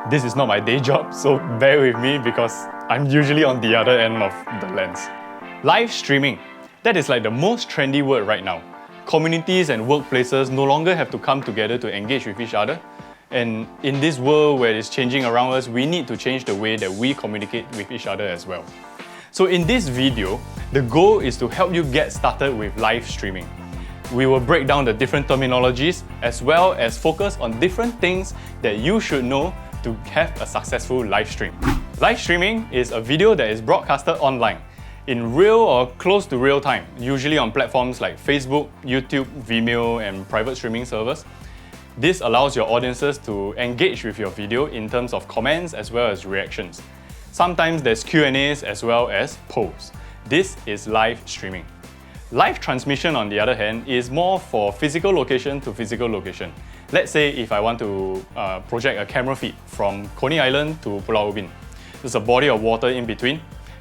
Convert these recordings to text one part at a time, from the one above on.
This is not my day job, so bear with me because I'm usually on the other end of the lens. Live streaming. That is like the most trendy word right now. Communities and workplaces no longer have to come together to engage with each other. And in this world where it's changing around us, we need to change the way that we communicate with each other as well. So in this video, the goal is to help you get started with live streaming. We will break down the different terminologies as well as focus on different things that you should know to have a successful live stream. Live streaming is a video that is broadcasted online in real or close to real time, usually on platforms like Facebook, YouTube, Vimeo, and private streaming servers. This allows your audiences to engage with your video in terms of comments as well as reactions. Sometimes there's Q&As as well as polls. This is live streaming. Live transmission, on the other hand, is more for physical location to physical location. Let's say if I want to project a camera feed from Coney Island to Pulau Ubin. There's a body of water in between.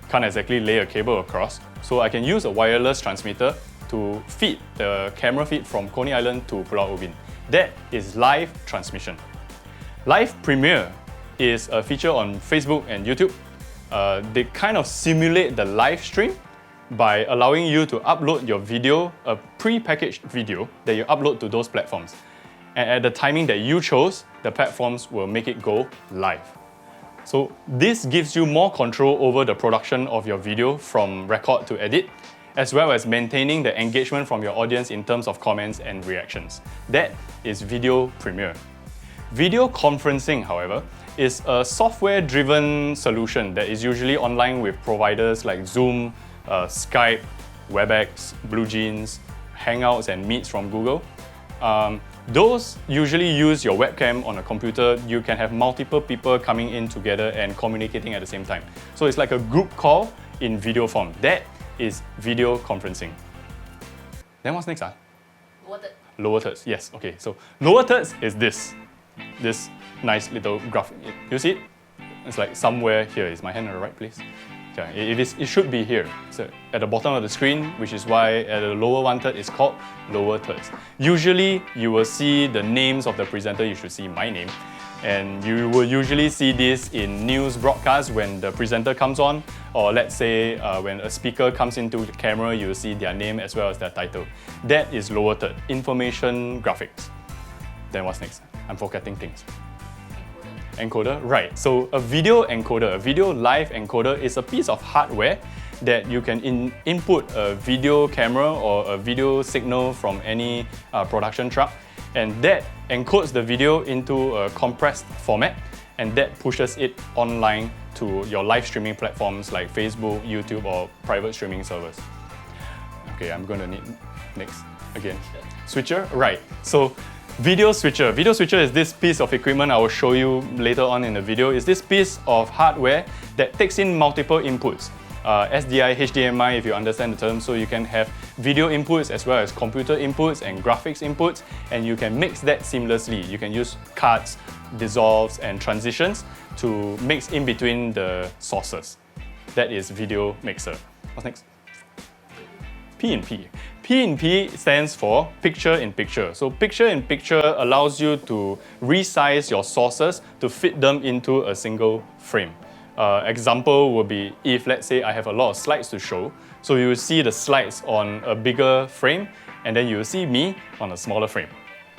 Can't exactly lay a cable across, so I can use a wireless transmitter to feed the camera feed from Coney Island to Pulau Ubin. That is live transmission. Live premiere is a feature on Facebook and YouTube. They kind of simulate the live stream by allowing you to upload your video, a pre-packaged video that you upload to those platforms. And at the timing that you chose, the platforms will make it go live. So this gives you more control over the production of your video from record to edit, as well as maintaining the engagement from your audience in terms of comments and reactions. That is video premiere. Video conferencing, however, is a software-driven solution that is usually online with providers like Zoom, Skype, WebEx, BlueJeans, Hangouts, and Meets from Google. Those usually use your webcam on a computer. You can have multiple people coming in together and communicating at the same time. So it's like a group call in video form. That is video conferencing. Then what's next? Lower third. Lower thirds, yes. Okay, so lower thirds is this nice little graphic. You see it? It's like somewhere here. Is my hand on the right place? Yeah, it should be here. So at the bottom of the screen, which is why at the lower one third it's called lower thirds. Usually you will see the names of the presenter. You should see my name. And you will usually see this in news broadcasts when the presenter comes on, or let's say when a speaker comes into the camera, you'll see their name as well as their title. That is lower third, information graphics. Then what's next? I'm forgetting things. Encoder, right. So a video encoder, a video live encoder is a piece of hardware that you can input a video camera or a video signal from any production truck, and that encodes the video into a compressed format, and that pushes it online to your live streaming platforms like Facebook, YouTube, or private streaming servers. Okay, I'm going to need next again. Switcher, right. So video switcher. Video switcher is this piece of equipment I will show you later on in the video. It's this piece of hardware that takes in multiple inputs. SDI, HDMI, if you understand the term, so you can have video inputs as well as computer inputs and graphics inputs, and you can mix that seamlessly. You can use cuts, dissolves, and transitions to mix in between the sources. That is video mixer. What's next? P&P. P&P stands for picture-in-picture. So picture-in-picture allows you to resize your sources to fit them into a single frame. Example would be if, let's say, I have a lot of slides to show, so you will see the slides on a bigger frame, and then you will see me on a smaller frame.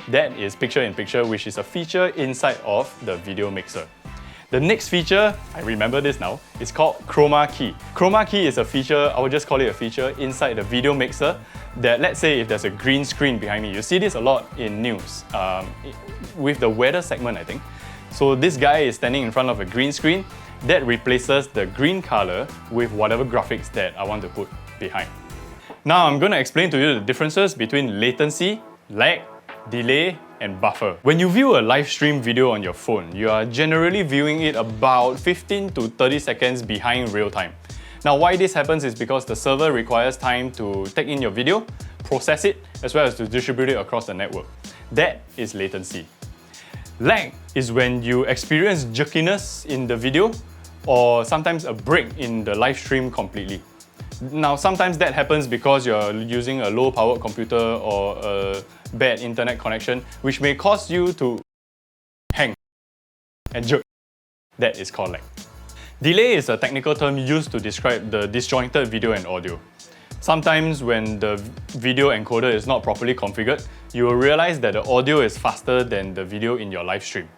That is picture-in-picture, which is a feature inside of the video mixer. The next feature, I remember this now, is called chroma key. Chroma key is a feature, I would just call it a feature inside the video mixer that, let's say if there's a green screen behind me, you see this a lot in news, with the weather segment, I think. So this guy is standing in front of a green screen that replaces the green color with whatever graphics that I want to put behind. Now I'm going to explain to you the differences between latency, lag, delay, and buffer. When you view a live stream video on your phone, you are generally viewing it about 15 to 30 seconds behind real time. Now why this happens is because the server requires time to take in your video, process it, as well as to distribute it across the network. That is latency. Lag is when you experience jerkiness in the video, or sometimes a break in the live stream completely. Now, sometimes that happens because you're using a low-powered computer or a bad internet connection, which may cause you to hang and jerk. That is called lag. Delay is a technical term used to describe the disjointed video and audio. Sometimes when the video encoder is not properly configured, you will realize that the audio is faster than the video in your live stream.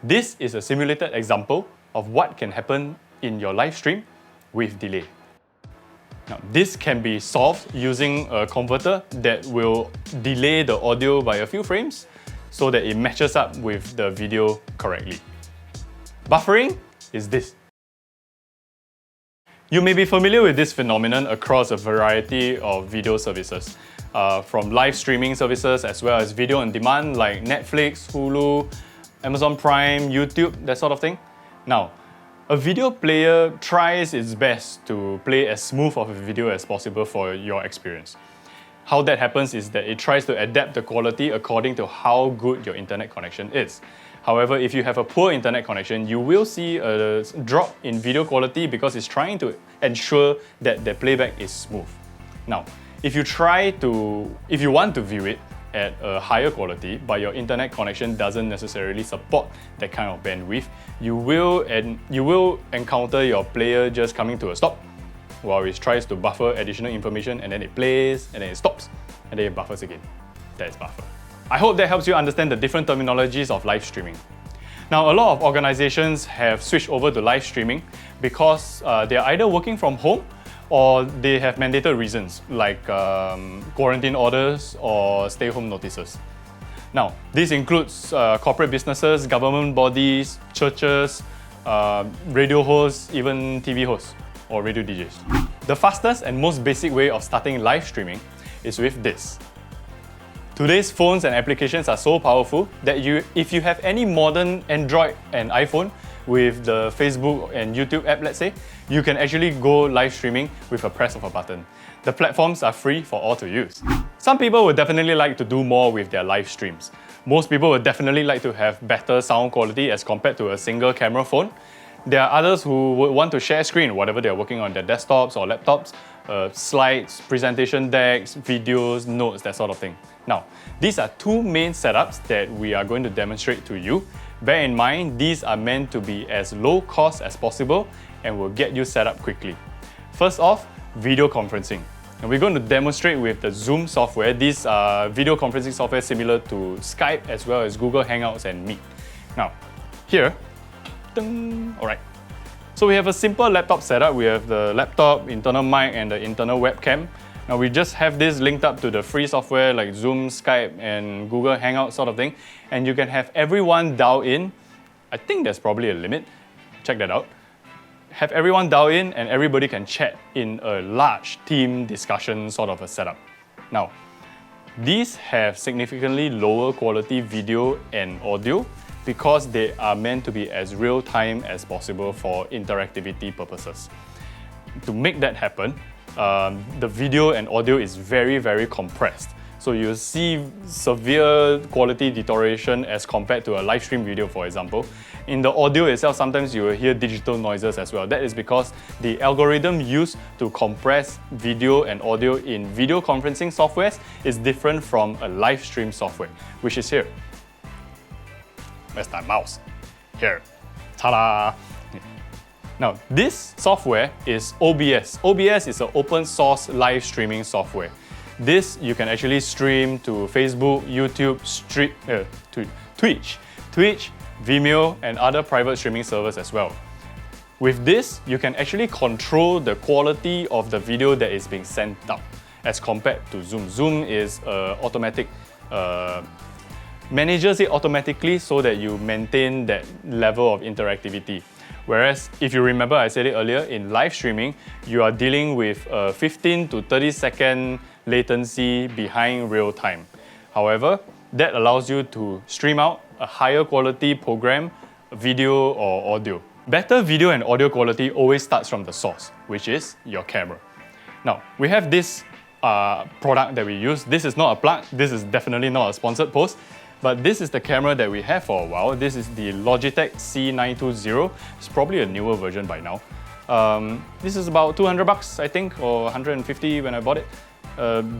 This is a simulated example of what can happen in your live stream with delay. Now, this can be solved using a converter that will delay the audio by a few frames so that it matches up with the video correctly. Buffering is this. You may be familiar with this phenomenon across a variety of video services, from live streaming services as well as video on demand like Netflix, Hulu, Amazon Prime, YouTube, that sort of thing. Now, a video player tries its best to play as smooth of a video as possible for your experience. How that happens is that it tries to adapt the quality according to how good your internet connection is. However, if you have a poor internet connection, you will see a drop in video quality because it's trying to ensure that the playback is smooth. Now, if you want to view it at a higher quality, but your internet connection doesn't necessarily support that kind of bandwidth, you will encounter your player just coming to a stop while it tries to buffer additional information, and then it plays, and then it stops, and then it buffers again. That is buffer. I hope that helps you understand the different terminologies of live streaming. Now, a lot of organizations have switched over to live streaming because they're either working from home or they have mandated reasons like quarantine orders or stay-home notices. Now, this includes corporate businesses, government bodies, churches, radio hosts, even TV hosts or radio DJs. The fastest and most basic way of starting live streaming is with this. Today's phones and applications are so powerful that if you have any modern Android and iPhone with the Facebook and YouTube app, let's say, you can actually go live streaming with a press of a button. The platforms are free for all to use. Some people would definitely like to do more with their live streams. Most people would definitely like to have better sound quality as compared to a single camera phone. There are others who would want to share screen, whatever they're working on their desktops or laptops, slides, presentation decks, videos, notes, that sort of thing. Now, these are two main setups that we are going to demonstrate to you. Bear in mind, these are meant to be as low cost as possible and will get you set up quickly. First off, video conferencing. And we're going to demonstrate with the Zoom software. These are video conferencing software similar to Skype as well as Google Hangouts and Meet. Now, here, alright. So we have a simple laptop setup. We have the laptop, internal mic, and the internal webcam. Now we just have this linked up to the free software like Zoom, Skype, and Google Hangout sort of thing. And you can have everyone dial in. I think there's probably a limit. Check that out. Have everyone dial in and everybody can chat in a large team discussion sort of a setup. Now, these have significantly lower quality video and audio because they are meant to be as real-time as possible for interactivity purposes. To make that happen, the video and audio is very, very compressed. So you'll see severe quality deterioration as compared to a live stream video, for example. In the audio itself, sometimes you will hear digital noises as well. That is because the algorithm used to compress video and audio in video conferencing softwares is different from a live stream software, which is here. Where's my mouse? Here. Ta-da! Now, this software is OBS. OBS is an open source live streaming software. This you can actually stream to Facebook, YouTube, Twitch, Vimeo, and other private streaming servers as well. With this, you can actually control the quality of the video that is being sent out as compared to Zoom. Zoom is automatic, manages it automatically so that you maintain that level of interactivity. Whereas, if you remember, I said it earlier, in live streaming, you are dealing with a 15 to 30 second latency behind real time. However, that allows you to stream out a higher quality program, video or audio. Better video and audio quality always starts from the source, which is your camera. Now, we have this product that we use. This is not a plug, this is definitely not a sponsored post. But this is the camera that we have for a while. This is the Logitech C920. It's probably a newer version by now. This is about $200, I think, or 150 when I bought it.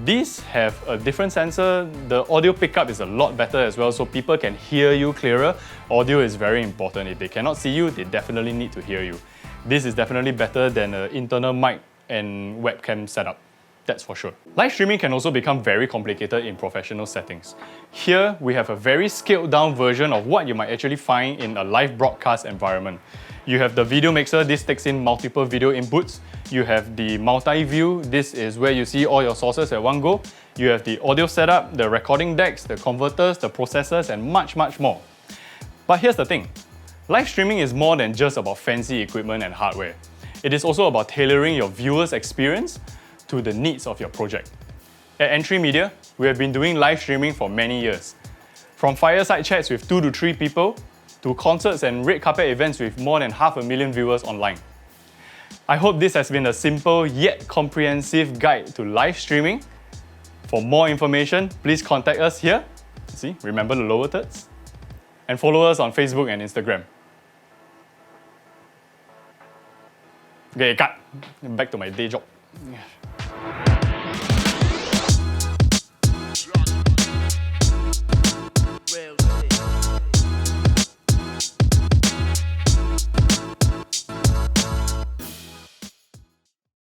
These have a different sensor. The audio pickup is a lot better as well, so people can hear you clearer. Audio is very important. If they cannot see you, they definitely need to hear you. This is definitely better than an internal mic and webcam setup. That's for sure. Live streaming can also become very complicated in professional settings. Here, we have a very scaled down version of what you might actually find in a live broadcast environment. You have the video mixer, this takes in multiple video inputs. You have the multi-view, this is where you see all your sources at one go. You have the audio setup, the recording decks, the converters, the processors, and much more. But here's the thing, live streaming is more than just about fancy equipment and hardware. It is also about tailoring your viewer's experience to the needs of your project. At Entry Media, we have been doing live streaming for many years. From fireside chats with 2 to 3 people, to concerts and red carpet events with more than 500,000 viewers online. I hope this has been a simple yet comprehensive guide to live streaming. For more information, please contact us here. See, remember the lower thirds? And follow us on Facebook and Instagram. Okay, cut. Back to my day job.